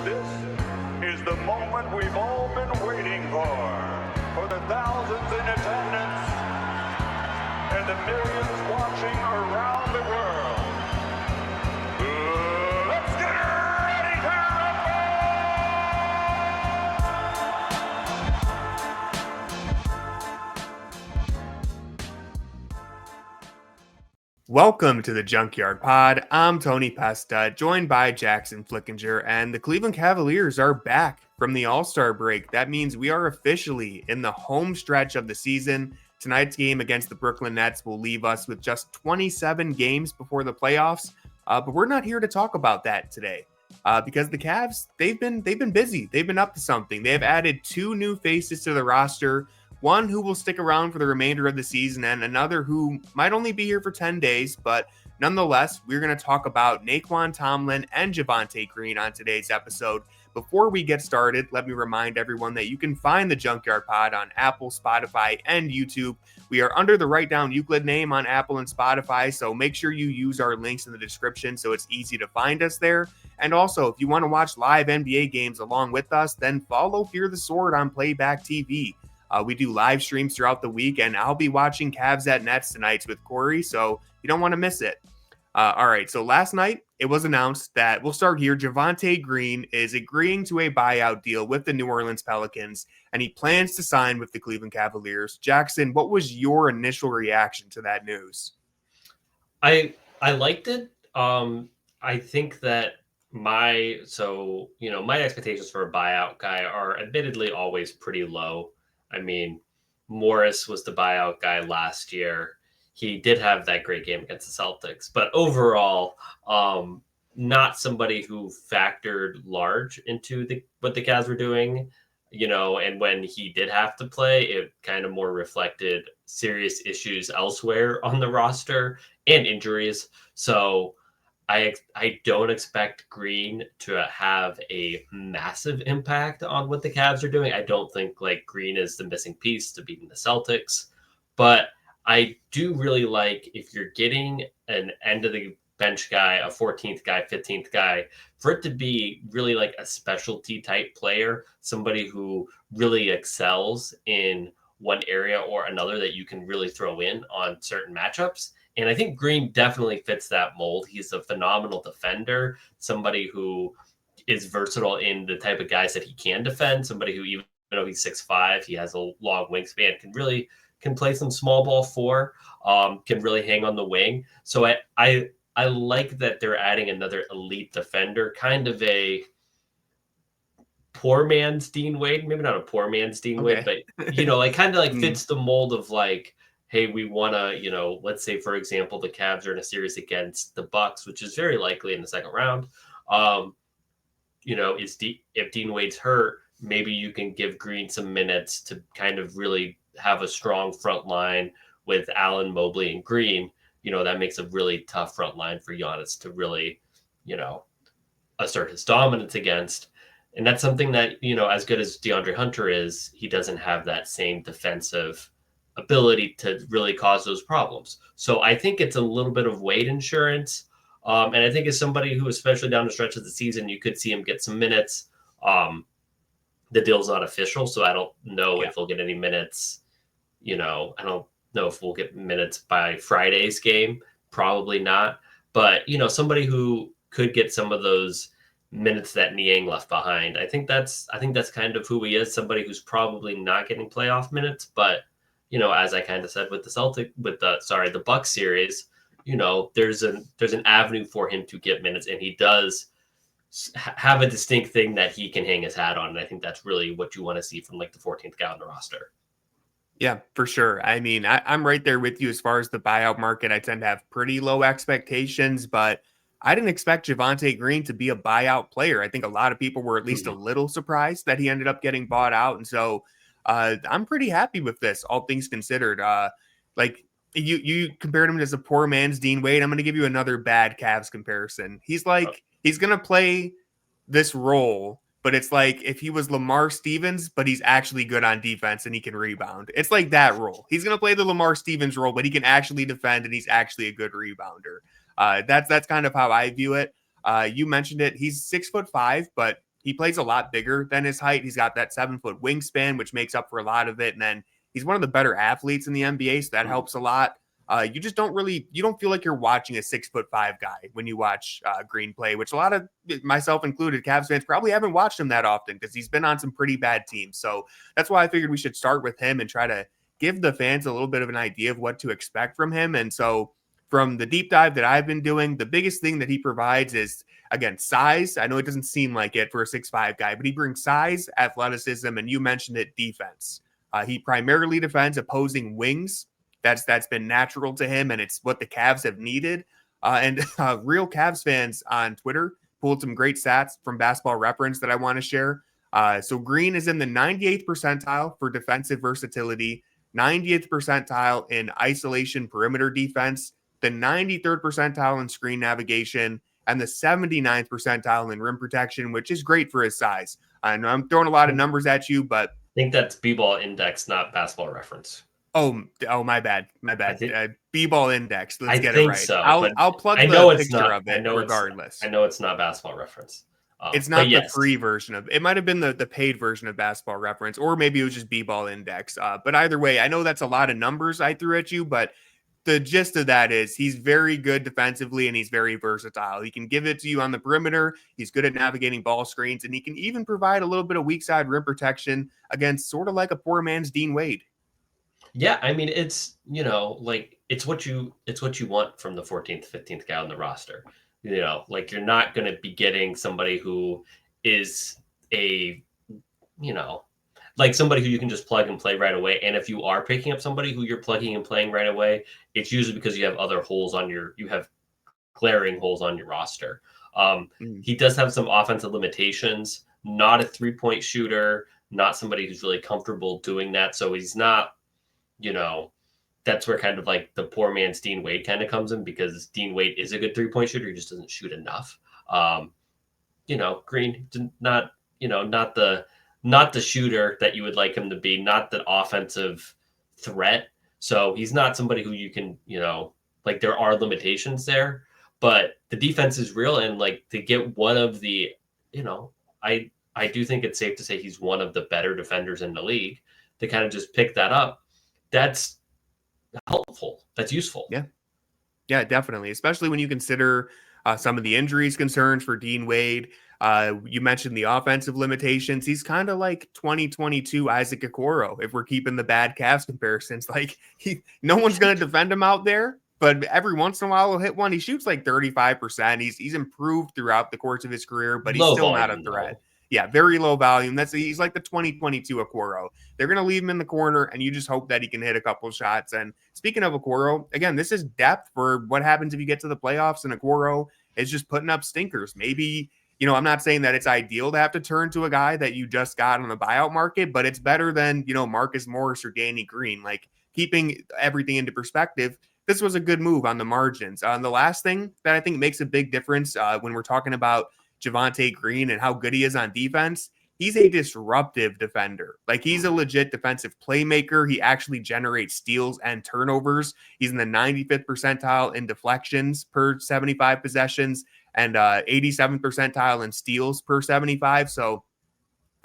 This is the moment we've all been waiting for the thousands in attendance and the millions watching around the world. Let's get ready to Welcome to the Junkyard Pod. I'm Tony Pesta, joined by Jackson Flickinger, and the Cleveland Cavaliers are back from the All-Star break. That means we are officially in the home stretch of the season. Tonight's game against the Brooklyn Nets will leave us with just 27 games before the playoffs, but we're not here to talk about that today because the Cavs, they've been busy. They've been up to something. They have added 2 new faces to the roster. One who will stick around for the remainder of the season, and another who might only be here for 10 days. But nonetheless, we're going to talk about Nae'Qwan, Tomlin, and Javonte Green on today's episode. Before we get started, let me remind everyone that you can find the Junkyard Pod on Apple, Spotify, and YouTube. We are under the Write Down Euclid name on Apple and Spotify, so make sure you use our links in the description so it's easy to find us there. And also, if you want to watch live NBA games along with us, then follow Fear the Sword on Playback TV. We do live streams throughout the week, and I'll be watching Cavs at Nets tonight with Corey, so you don't want to miss it. All right, so last night it was announced that, we'll start here, Javonte Green is agreeing to a buyout deal with the New Orleans Pelicans, and he plans to sign with the Cleveland Cavaliers. Jackson, what was your initial reaction to that news? I liked it. I think that my expectations for a buyout guy are admittedly always pretty low. I mean, Morris was the buyout guy last year. He did have that great game against the Celtics, but overall, not somebody who factored large into what the Cavs were doing, and when he did have to play, it kind of more reflected serious issues elsewhere on the roster and injuries. So I don't expect Green to have a massive impact on what the Cavs are doing. I don't think Green is the missing piece to beating the Celtics, but I do really like if you're getting an end of the bench guy, a 14th guy, 15th guy, for it to be really like a specialty type player, somebody who really excels in one area or another that you can really throw in on certain matchups. And I think Green definitely fits that mold. He's a phenomenal defender, somebody who is versatile in the type of guys that he can defend, somebody who, even though he's 6'5", he has a long wingspan, can play some small ball 4, can really hang on the wing. So I like that they're adding another elite defender, kind of a poor man's Dean Wade, maybe not a poor man's Dean Wade, but fits the mold of hey, we want to, let's say, for example, the Cavs are in a series against the Bucks, which is very likely in the second round. If Dean Wade's hurt, maybe you can give Green some minutes to kind of really have a strong front line with Allen, Mobley, and Green. That makes a really tough front line for Giannis to really, assert his dominance against. And that's something that, as good as DeAndre Hunter is, he doesn't have that same defensive ability to really cause those problems. So I think it's a little bit of Wade insurance. And I think as somebody who, especially down the stretch of the season, you could see him get some minutes. The deal's not official, so I don't know if he'll get any minutes. I don't know if we'll get minutes by Friday's game. Probably not. But, somebody who could get some of those minutes that Niang left behind. I think that's kind of who he is, somebody who's probably not getting playoff minutes, but as I kind of said with the Bucks series, there's an avenue for him to get minutes, and he does have a distinct thing that he can hang his hat on. And I think that's really what you want to see from the 14th guy on the roster. Yeah, for sure. I mean, I'm right there with you as far as the buyout market. I tend to have pretty low expectations, but I didn't expect Javonte Green to be a buyout player. I think a lot of people were at least a little surprised that he ended up getting bought out. And so I'm pretty happy with this, all things considered. You compared him as a poor man's Dean Wade. I'm going to give you another bad Cavs comparison. He's he's going to play this role, but it's like if he was Lamar Stevens, but he's actually good on defense and he can rebound. It's like that role. He's going to play the Lamar Stevens role, but he can actually defend and he's actually a good rebounder. That's kind of how I view it. You mentioned it. He's 6'5", but he plays a lot bigger than his height. He's got that 7-foot wingspan, which makes up for a lot of it. And then he's one of the better athletes in the NBA, so that helps a lot. You just don't feel like you're watching a 6'5" guy when you watch Green play, which a lot of, myself included, Cavs fans probably haven't watched him that often because he's been on some pretty bad teams. So that's why I figured we should start with him and try to give the fans a little bit of an idea of what to expect from him. And so from the deep dive that I've been doing, the biggest thing that he provides is, again, size. I know it doesn't seem like it for a 6'5" guy, but he brings size, athleticism, and you mentioned it, defense. He primarily defends opposing wings. That's been natural to him, and it's what the Cavs have needed. And real Cavs fans on Twitter pulled some great stats from Basketball Reference that I want to share. So Green is in the 98th percentile for defensive versatility, 90th percentile in isolation perimeter defense, the 93rd percentile in screen navigation, and the 79th percentile in rim protection, which is great for his size. I know I'm throwing a lot of numbers at you, but I think that's B-ball index, not Basketball Reference. Oh, my bad. B-ball index. Let's get it right. So, I'll plug I know the it's picture not, of it regardless. I know it's not Basketball Reference. It's not the free version of it. Might have been the paid version of Basketball Reference, or maybe it was just B-ball index. But either way, I know that's a lot of numbers I threw at you, but the gist of that is he's very good defensively and he's very versatile. He can give it to you on the perimeter. He's good at navigating ball screens, and he can even provide a little bit of weak side rim protection against sort of like a poor man's Dean Wade. Yeah, I mean, it's, it's what you want from the 14th, 15th guy on the roster. You're not going to be getting somebody who is somebody who you can just plug and play right away. And if you are picking up somebody who you're plugging and playing right away, it's usually because you have other holes you have glaring holes on your roster. He does have some offensive limitations, not a 3-point shooter, not somebody who's really comfortable doing that. So he's not, that's where kind of like the poor man's Dean Wade kind of comes in, because Dean Wade is a good 3-point shooter. He just doesn't shoot enough. Green, not the shooter that you would like him to be, not the offensive threat. So he's not somebody who you can, there are limitations there, but the defense is real. And to get one of the, I do think it's safe to say he's one of the better defenders in the league. To kind of just pick that up, that's helpful. That's useful. Yeah, definitely. Especially when you consider some of the injuries concerns for Dean Wade. You mentioned the offensive limitations. He's kind of like 2022 Isaac Okoro, if we're keeping the bad Cavs comparisons. No one's going to defend him out there, but every once in a while he'll hit one. He shoots 35%. He's improved throughout the course of his career, but he's still not a threat. Yeah, very low volume. He's like the 2022 Okoro. They're going to leave him in the corner, and you just hope that he can hit a couple of shots. And speaking of Okoro, again, this is depth for what happens if you get to the playoffs, and Okoro is just putting up stinkers. Maybe, I'm not saying that it's ideal to have to turn to a guy that you just got on the buyout market, but it's better than, Marcus Morris or Danny Green. Keeping everything into perspective, this was a good move on the margins. The last thing that I think makes a big difference when we're talking about Javonte Green and how good he is on defense, he's a disruptive defender. He's a legit defensive playmaker. He actually generates steals and turnovers. He's in the 95th percentile in deflections per 75 possessions and 87th percentile in steals per 75. So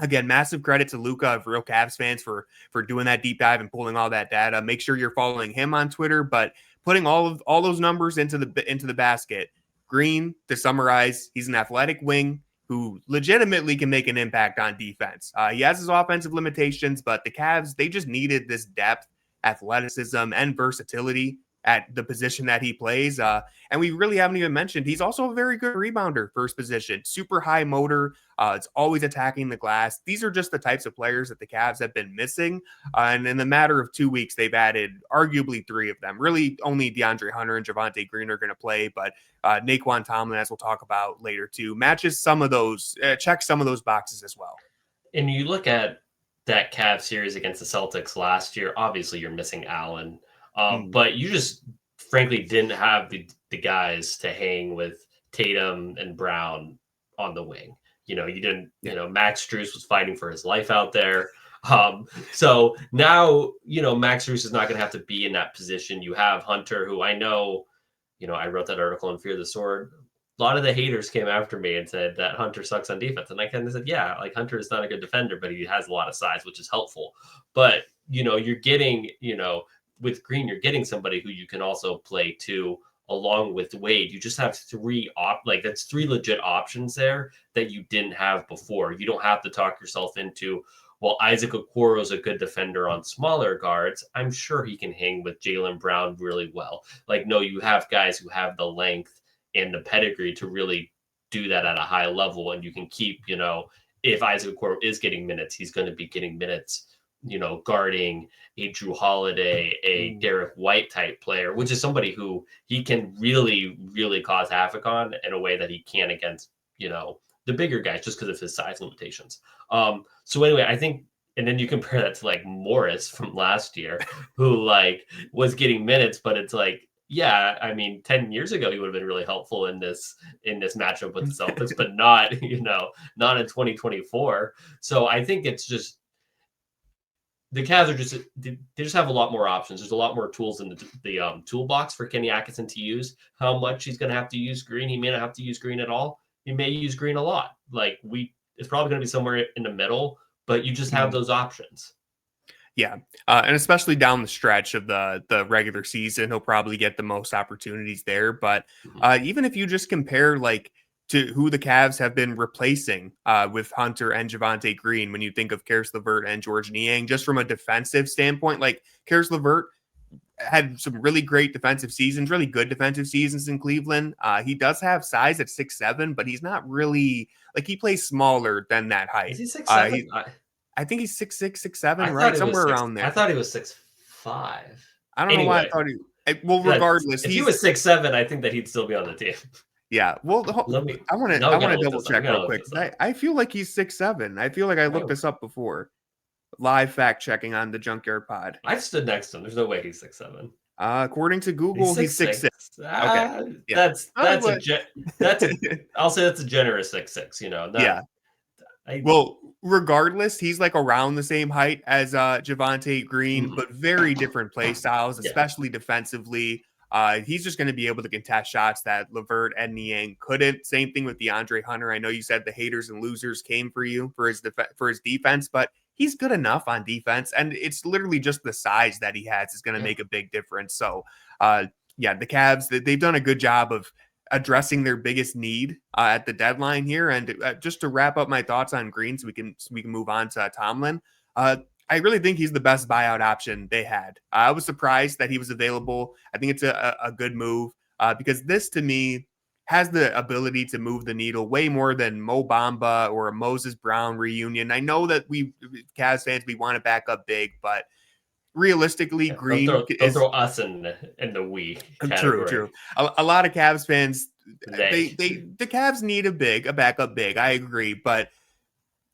again, massive credit to Luca of Real Cavs fans for doing that deep dive and pulling all that data. Make sure you're following him on Twitter, but putting all those numbers into the basket. Green, to summarize, he's an athletic wing who legitimately can make an impact on defense. He has his offensive limitations, but the Cavs, they just needed this depth, athleticism, and versatility at the position that he plays. And we really haven't even mentioned, he's also a very good rebounder for his position. Super high motor. It's always attacking the glass. These are just the types of players that the Cavs have been missing. And in the matter of 2 weeks, they've added arguably 3 of them. Really, only DeAndre Hunter and Javonte Green are going to play, but Nae'Qwan Tomlin, as we'll talk about later too, matches some of those, checks some of those boxes as well. And you look at that Cavs series against the Celtics last year, obviously you're missing Allen. But you just frankly didn't have the guys to hang with Tatum and Brown on the wing. You didn't, Max Strus was fighting for his life out there. So now, Max Strus is not going to have to be in that position. You have Hunter, who I know, I wrote that article on Fear the Sword lot of the haters came after me and said that Hunter sucks on defense. And I kind of said, yeah, like Hunter is not a good defender, but he has a lot of size, which is helpful. But, you're getting, with Green, you're getting somebody who you can also play too, along with Wade. You just have that's three legit options there that you didn't have before. You don't have to talk yourself into, well, Isaac Okoro is a good defender on smaller guards. I'm sure he can hang with Jaylen Brown really well. Like, no, you have guys who have the length and the pedigree to really do that at a high level. And you can keep, if Isaac Okoro is getting minutes, he's going to be getting minutes, guarding a Jrue Holiday, a Derek White type player, which is somebody who he can really, really cause havoc on in a way that he can against, the bigger guys just because of his size limitations. So anyway, I think, and then you compare that to like Morris from last year, who like was getting minutes, but it's like, yeah, I mean, 10 years ago, he would have been really helpful in this matchup with the Celtics, but not, not in 2024. So I think it's just, the Cavs they just have a lot more options. There's a lot more tools in the toolbox for Kenny Atkinson to use. How much he's going to have to use Green. He may not have to use Green at all. He may use Green a lot. Like it's probably going to be somewhere in the middle, but you just have those options. Yeah. And especially down the stretch of the regular season, he'll probably get the most opportunities there. But even if you just compare like to who the Cavs have been replacing with Hunter and Javonte Green, when you think of Caris LeVert and Georges Niang, just from a defensive standpoint, like Caris LeVert had some really great defensive seasons, really good defensive seasons in Cleveland. He does have size at 6'7", but he's not really like he plays smaller than that height. Is he 6'7"? I think he's 6'6", 6'7", right? Somewhere around there. I thought he was 6'5". I don't know why I thought well, regardless. If he was 6'7", I think that he'd still be on the team. Yeah. Well, I want to double check real quick. I feel like he's 6'7". I feel like I looked this up before. Live fact checking on the Junkyard Pod. I've stood next to him. There's no way he's 6'7". According to Google, he's 6'6". Okay. Yeah. I'll say that's a generous 6'6", Yeah. Well, regardless, he's like around the same height as Javonte Green, but very different play styles, especially defensively. He's just going to be able to contest shots that LeVert and Niang couldn't. Same thing with DeAndre Hunter. I know you said the haters and losers came for you for his defense, but he's good enough on defense, and it's literally just the size that he has is going to make a big difference. So, the Cavs, they've done a good job of addressing their biggest need at the deadline here. And just to wrap up my thoughts on Green, so we can move on to Tomlin. I really think he's the best buyout option they had. I was surprised that he was available. I think it's a good move because this, to me, has the ability to move the needle way more than Mo Bamba or a Moses Brown reunion. I know that we Cavs fans, we want to back up big, but realistically, Green don't throw us in the we category. True. A lot of Cavs fans, the Cavs need a backup big. I agree, but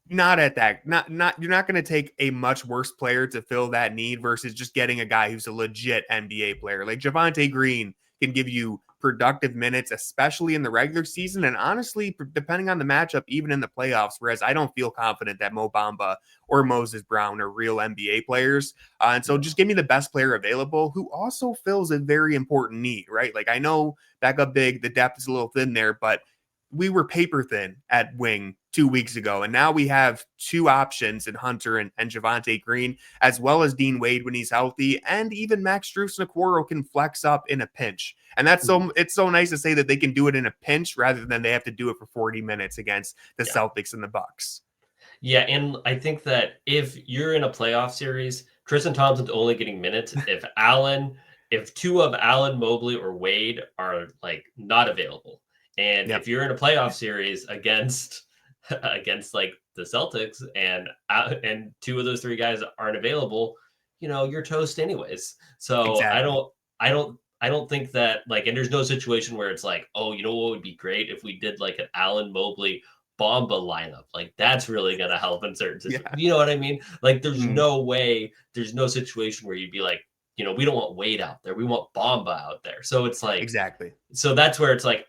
not at that. Not you're not going to take a much worse player to fill that need versus just getting a guy who's a legit NBA player. Like Javonte Green can give you productive minutes, especially in the regular season, and honestly, depending on the matchup, even in the playoffs. Whereas I don't feel confident that Mo Bamba or Moses Brown are real NBA players. And so just give me the best player available who also fills a very important need, right? Like I know backup big, the depth is a little thin there, but we were paper thin at wing 2 weeks ago. And now we have two options in Hunter and Javonte Green, as well as Dean Wade when he's healthy. And even Max Strus and Okoro can flex up in a pinch. And that's it's so nice to say that they can do it in a pinch rather than they have to do it for 40 minutes against the Celtics and the Bucks. Yeah. And I think that if you're in a playoff series, Tristan Thompson's only getting minutes. If two of Allen, Mobley, or Wade are like not available, and if you're in a playoff series against like the Celtics and two of those three guys aren't available, you're toast anyways. So exactly. I don't think that like, and there's no situation where it's like, oh, what would be great if we did like an Allen, Mobley, Bamba lineup. Like that's really going to help in certain situations. You know what I mean? Like there's no way, there's no situation where you'd be like, we don't want Wade out there. We want Bamba out there. So it's like, exactly. So that's where it's like,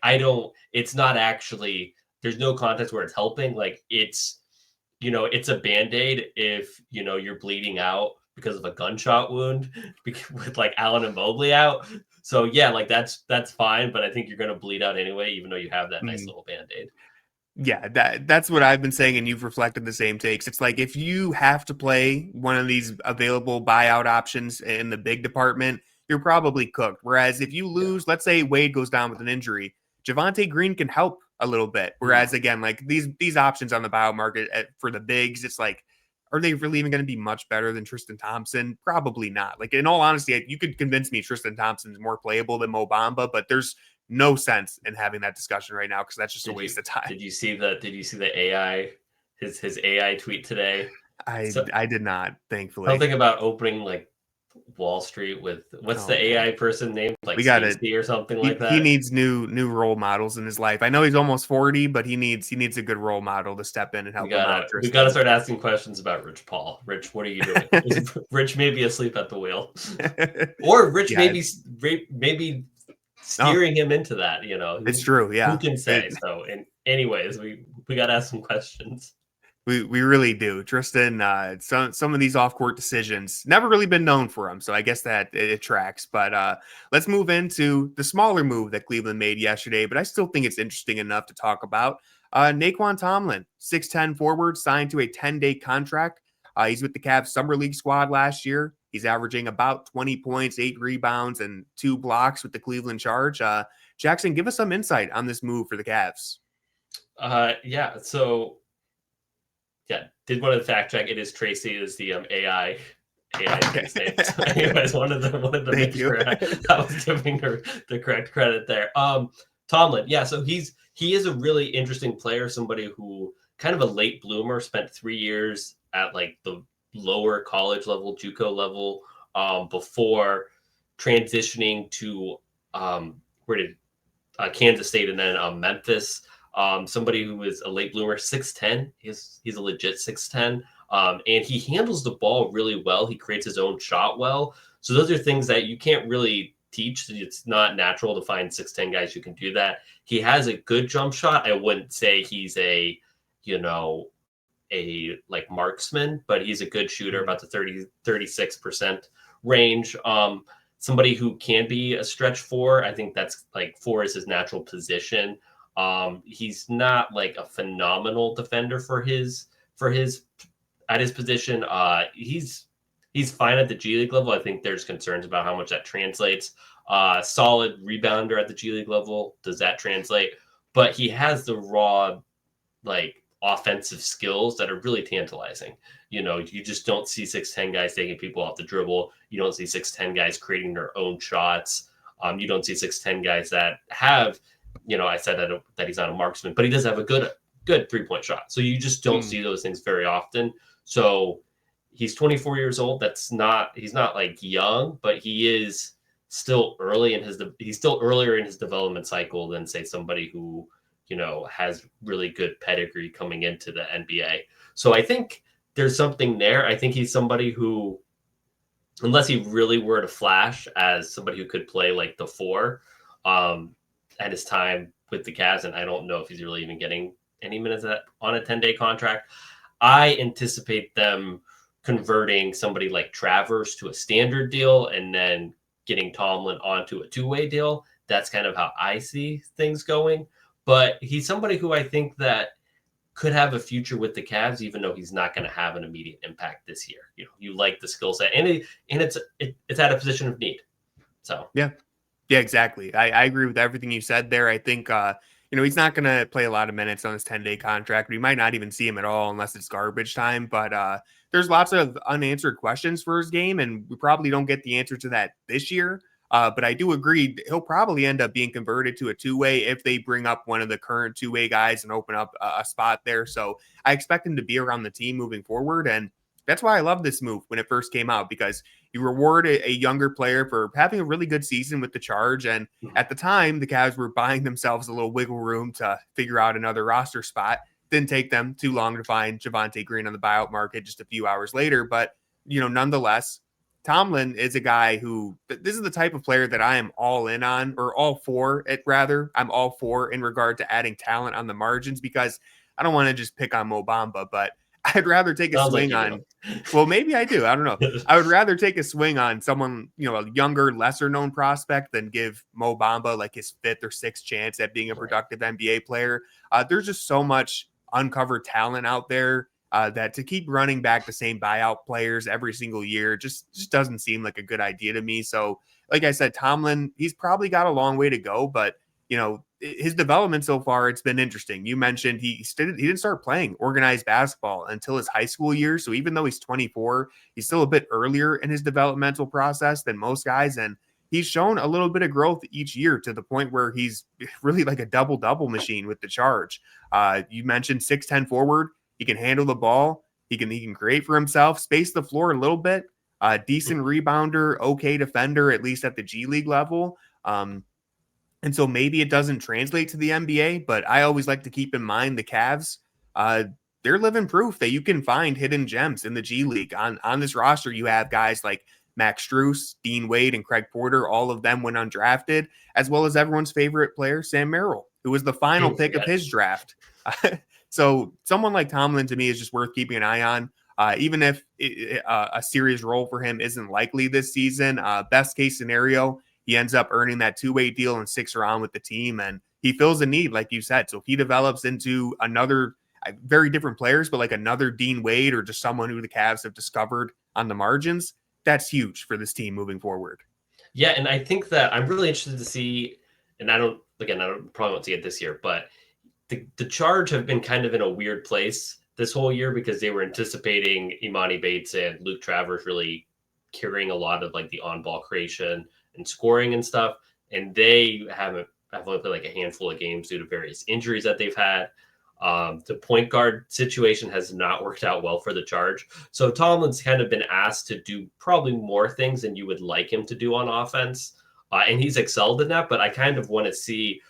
it's not actually, there's no context where it's helping. Like it's, it's a Band-Aid if, you're bleeding out because of a gunshot wound with like Allen and Mobley out. So yeah, like that's fine, but I think you're going to bleed out anyway, even though you have that nice Mm. little Band-Aid. Yeah, that's what I've been saying, and you've reflected the same takes. It's like if you have to play one of these available buyout options in the big department, you're probably cooked. Whereas if you Yeah. lose, let's say Wade goes down with an injury, Javonte Green can help a little bit. Whereas again, like these options on the buyout market for the bigs, it's like, are they really even going to be much better than Tristan Thompson? Probably not. Like in all honesty, you could convince me Tristan Thompson's more playable than Mo Bamba, but there's no sense in having that discussion right now because that's just a waste of time. Did you see the AI his AI tweet today? So I did not, thankfully. something about opening like Wall Street with what's Oh the man, AI person named, like we got to. Stacey or something like He that? needs new role models in his life. I know he's almost 40, but he needs a good role model to step in and We help him out. gotta start asking questions about Rich Paul. Rich, what are you doing? Rich may be asleep at the wheel, or Rich Yeah, maybe no, steering him into that. it's true. Who Yeah, can say? So, anyways, we gotta ask some questions. we really do. Tristan, some of these off court decisions never really been known for him, so I guess that it tracks. But let's move into the smaller move that Cleveland made yesterday. But I still think it's interesting enough to talk about. Nae'Qwan Tomlin, 6'10" forward, signed to a 10-day contract. He's with the Cavs Summer League squad last year. He's averaging about 20 points, 8 rebounds, and 2 blocks with the Cleveland Charge. Jackson, give us some insight on this move for the Cavs. Yeah. So, yeah, did want to fact check. It is Tracy is the AI Okay. name. So anyways, wanted to Thank make you. sure I was giving her the correct credit there. Tomlin, yeah. So he is a really interesting player. Somebody who kind of a late bloomer, spent 3 years at like the lower college level, JUCO level, before transitioning to where did Kansas State and then Memphis. Somebody who is a late bloomer, 6'10". He's a legit 6'10". And he handles the ball really well. He creates his own shot well. So those are things that you can't really teach. It's not natural to find 6'10" guys who can do that. He has a good jump shot. I wouldn't say he's a like marksman, but he's a good shooter, about the 36% range. Somebody who can be a stretch four. I think that's like four is his natural position. He's not like a phenomenal defender for his at his position. He's fine at the G League level. I think there's concerns about how much that translates. Solid rebounder at the G League level. Does that translate? But he has the raw, like, offensive skills that are really tantalizing. You just don't see 6'10" guys taking people off the dribble. You don't see 6'10" guys creating their own shots. You don't see 6'10" guys that have, I said that he's not a marksman, but he does have a good 3-point shot. So you just don't see those things very often. So he's 24 years old. He's not like young, but he is still he's still earlier in his development cycle than say somebody who, has really good pedigree coming into the NBA. So I think there's something there. I think he's somebody who, unless he really were to flash as somebody who could play like the four at his time with the Cavs, and I don't know if he's really even getting any minutes on a 10-day contract. I anticipate them converting somebody like Travers to a standard deal and then getting Tomlin onto a two-way deal. That's kind of how I see things going. But he's somebody who I think that could have a future with the Cavs, even though he's not going to have an immediate impact this year. You like the skill set, and it's at a position of need. So Yeah, exactly. I agree with everything you said there. I think he's not going to play a lot of minutes on this 10-day contract. We might not even see him at all unless it's garbage time. But there's lots of unanswered questions for his game, and we probably don't get the answer to that this year. But I do agree he'll probably end up being converted to a two-way if they bring up one of the current two-way guys and open up a spot there. So I expect him to be around the team moving forward. And that's why I love this move when it first came out, because you reward a younger player for having a really good season with the Charge. And at the time, the Cavs were buying themselves a little wiggle room to figure out another roster spot. Didn't take them too long to find Javonte Green on the buyout market just a few hours later. But, nonetheless, Tomlin is a guy who, this is the type of player that I am all in on, or all for it, rather. I'm all for in regard to adding talent on the margins, because I don't want to just pick on Mo Bamba, but I'd rather take a Sounds swing like on. Well, maybe I do. I don't know. I would rather take a swing on someone, a younger, lesser known prospect than give Mo Bamba like his 5th or 6th chance at being a productive NBA player. There's just so much uncovered talent out there that to keep running back the same buyout players every single year just doesn't seem like a good idea to me. So, like I said, Tomlin, he's probably got a long way to go, but his development so far, it's been interesting. You mentioned he didn't start playing organized basketball until his high school years. So even though he's 24, he's still a bit earlier in his developmental process than most guys. And he's shown a little bit of growth each year to the point where he's really like a double machine with the charge. You mentioned 6'10" forward. He can handle the ball. He can create for himself, space the floor a little bit. Decent rebounder, okay defender, at least at the G League level. And so maybe it doesn't translate to the NBA, but I always like to keep in mind the Cavs. They're living proof that you can find hidden gems in the G League. On this roster, you have guys like Max Strus, Dean Wade, and Craig Porter. All of them went undrafted, as well as everyone's favorite player, Sam Merrill, who was the final pick of his draft. So someone like Tomlin, to me, is just worth keeping an eye on. Even if a serious role for him isn't likely this season, best case scenario, he ends up earning that 2-way deal and sticks around with the team, and he fills a need, like you said. So if he develops into another very different players, but like another Dean Wade or just someone who the Cavs have discovered on the margins, that's huge for this team moving forward. Yeah, and I think that I'm really interested to see, and I probably won't see it this year, but the Charge have been kind of in a weird place this whole year because they were anticipating Emoni Bates and Luke Travers really carrying a lot of like the on-ball creation and scoring and stuff. And they have only played like a handful of games due to various injuries that they've had. The point guard situation has not worked out well for the Charge. So Tomlin's kind of been asked to do probably more things than you would like him to do on offense. And he's excelled in that, but I kind of want to see,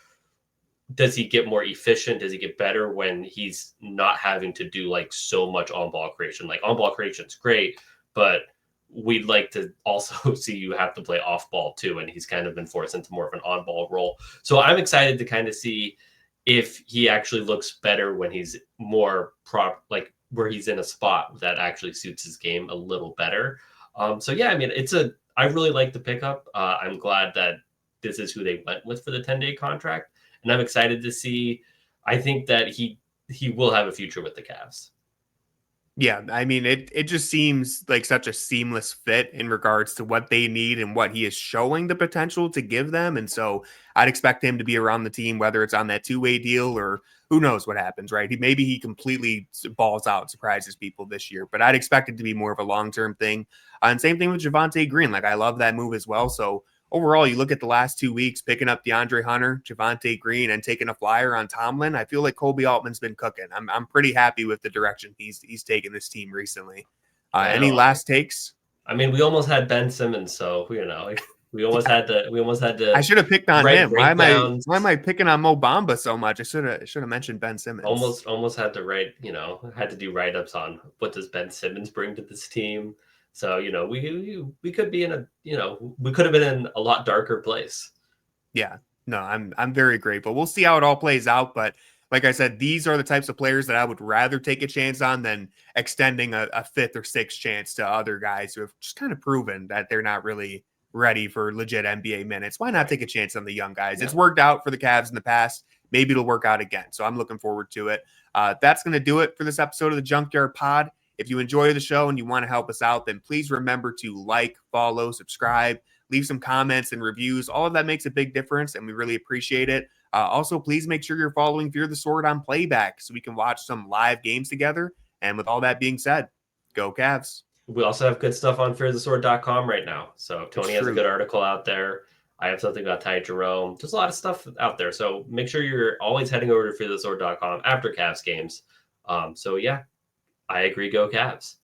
does he get more efficient? Does he get better when he's not having to do like so much on-ball creation? Like on-ball creation is great, but we'd like to also see you have to play off ball too. And he's kind of been forced into more of an on ball role. So I'm excited to kind of see if he actually looks better when he's more like where he's in a spot that actually suits his game a little better. So yeah, I mean, I really like the pickup. I'm glad that this is who they went with for the 10-day contract. And I'm excited to see, I think that he will have a future with the Cavs. Yeah, I mean, it just seems like such a seamless fit in regards to what they need and what he is showing the potential to give them. And so I'd expect him to be around the team, whether it's on that 2-way deal or who knows what happens, right? Maybe he completely balls out, surprises people this year, but I'd expect it to be more of a long-term thing. And same thing with Javonte Green. Like, I love that move as well. So overall, you look at the last 2 weeks, picking up DeAndre Hunter, Javonte Green, and taking a flyer on Tomlin. I feel like Kobe Altman's been cooking. I'm pretty happy with the direction he's taken this team recently. Any last takes? I mean, we almost had Ben Simmons, so we almost had to. I should have picked on him. Why am I picking on Mo Bamba so much? I should have mentioned Ben Simmons. Almost had to had to do write-ups on what does Ben Simmons bring to this team. So, we could be we could have been in a lot darker place. Yeah, no, I'm very grateful. We'll see how it all plays out. But like I said, these are the types of players that I would rather take a chance on than extending a 5th or 6th chance to other guys who have just kind of proven that they're not really ready for legit NBA minutes. Why not take a chance on the young guys? Yeah. It's worked out for the Cavs in the past. Maybe it'll work out again. So I'm looking forward to it. That's going to do it for this episode of the Junkyard Pod. If you enjoy the show and you want to help us out, then please remember to like, follow, subscribe, leave some comments and reviews. All of that makes a big difference, and we really appreciate it. Also, please make sure you're following Fear the Sword on Playback so we can watch some live games together. And with all that being said, go Cavs. We also have good stuff on fearthesword.com right now. So Tony has a good article out there. I have something about Ty Jerome. There's a lot of stuff out there. So make sure you're always heading over to fearthesword.com after Cavs games. So yeah, I agree. Go Cavs.